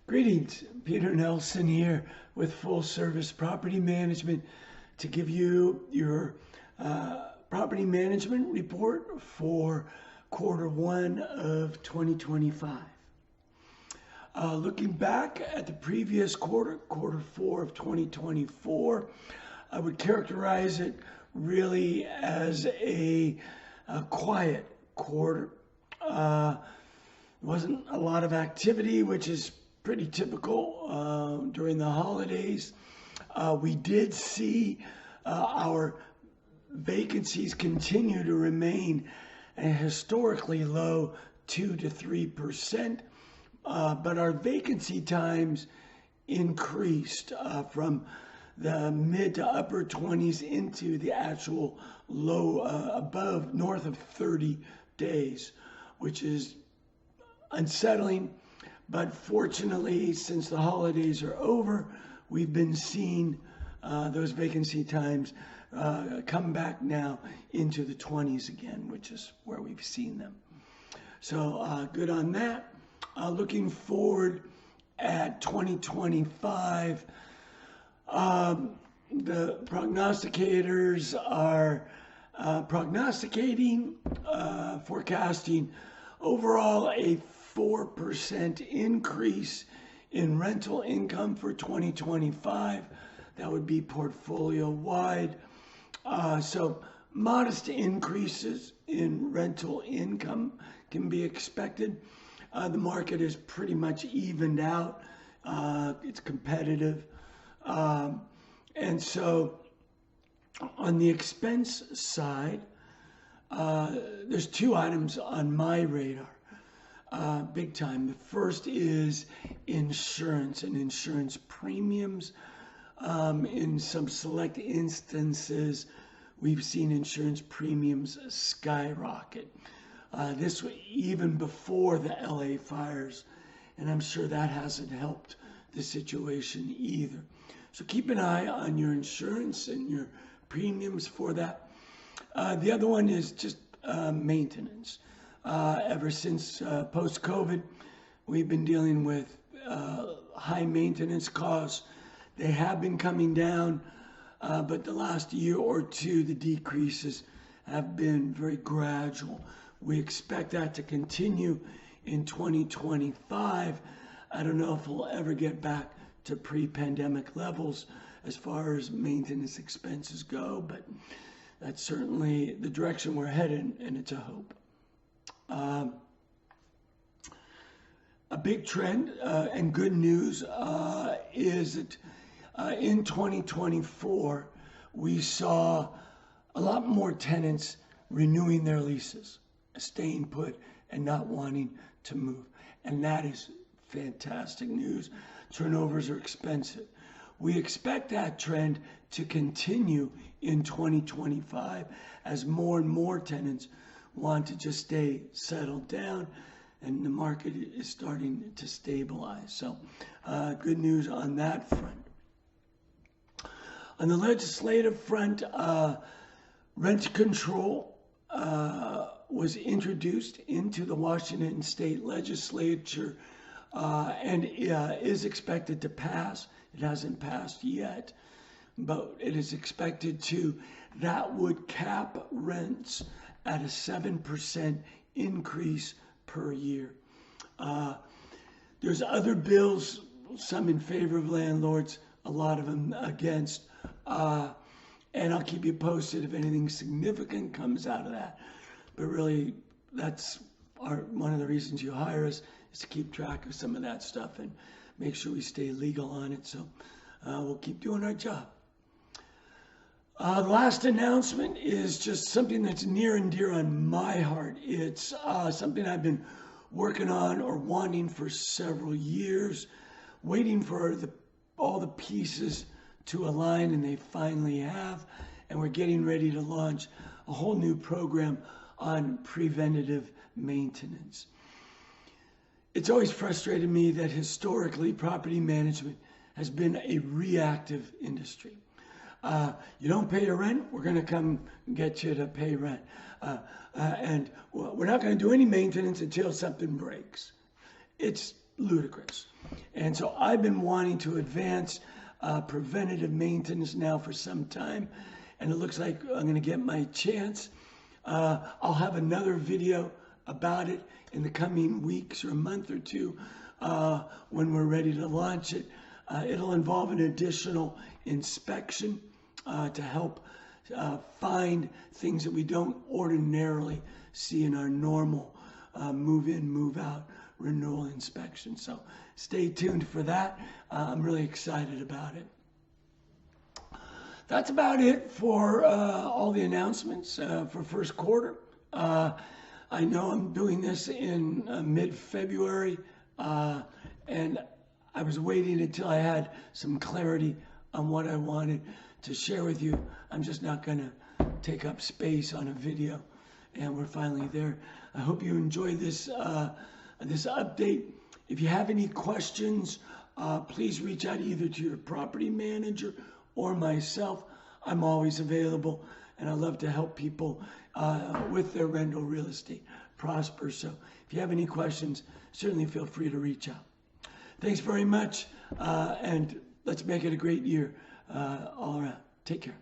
Greetings, Peter Nelson here with Full Service Property Management to give you your property management report for Q1 of 2025. Looking back at the previous Q4 of 2024, I would characterize it really as a quiet quarter. Wasn't a lot of activity, which is pretty typical during the holidays. We did see our vacancies continue to remain a historically low 2 to 3%, but our vacancy times increased from the mid to upper 20s into the actual low above north of 30 days, which is unsettling. But fortunately, since the holidays are over, we've been seeing those vacancy times come back now into the 20s again, which is where we've seen them. So good on that. Looking forward at 2025, the prognosticators are prognosticating, forecasting overall a 4% increase in rental income for 2025. That would be portfolio wide. So modest increases in rental income can be expected. The market is pretty much evened out. It's competitive. And so on the expense side, there's two items on my radar. Big time. The first is insurance and insurance premiums. In some select instances, we've seen insurance premiums skyrocket. This was even before the LA fires, and I'm sure that hasn't helped the situation either. So keep an eye on your insurance and your premiums for that. The other one is just maintenance. Ever since post-COVID, we've been dealing with high maintenance costs. They have been coming down, but the last year or two, the decreases have been very gradual. We expect that to continue in 2025. I don't know if we'll ever get back to pre-pandemic levels as far as maintenance expenses go, but that's certainly the direction we're headed, and it's a hope. A big trend and good news is that in 2024, we saw a lot more tenants renewing their leases, staying put and not wanting to move. And that is fantastic news. Turnovers are expensive. We expect that trend to continue in 2025 as more and more tenants want to just stay settled down, and the market is starting to stabilize. So good news on that front. On the legislative front, rent control was introduced into the Washington State Legislature and is expected to pass. It hasn't passed yet, but it is expected to. That would cap rents at a 7% increase per year. There's other bills, some in favor of landlords, a lot of them against, and I'll keep you posted if anything significant comes out of that. But really, that's one of the reasons you hire us, is to keep track of some of that stuff and make sure we stay legal on it. So we'll keep doing our job. The last announcement is just something that's near and dear on my heart. It's something I've been working on or wanting for several years, waiting for all the pieces to align, and they finally have. And we're getting ready to launch a whole new program on preventative maintenance. It's always frustrated me that historically property management has been a reactive industry. You don't pay your rent, we're going to come get you to pay rent. And we're not going to do any maintenance until something breaks. It's ludicrous. And so I've been wanting to advance preventative maintenance now for some time, and it looks like I'm going to get my chance. I'll have another video about it in the coming weeks or a month or two when we're ready to launch it. It'll involve an additional inspection to help find things that we don't ordinarily see in our normal move in, move out renewal inspection. So stay tuned for that. I'm really excited about it. That's about it for all the announcements for first quarter. I know I'm doing this in mid-February, and I was waiting until I had some clarity on what I wanted to share with you. I'm just not going to take up space on a video, and we're finally there. I hope you enjoyed this this update. If you have any questions, please reach out either to your property manager or myself. I'm always available, and I love to help people with their rental real estate prosper. So if you have any questions, certainly feel free to reach out. Thanks very much, and let's make it a great year all around. Take care.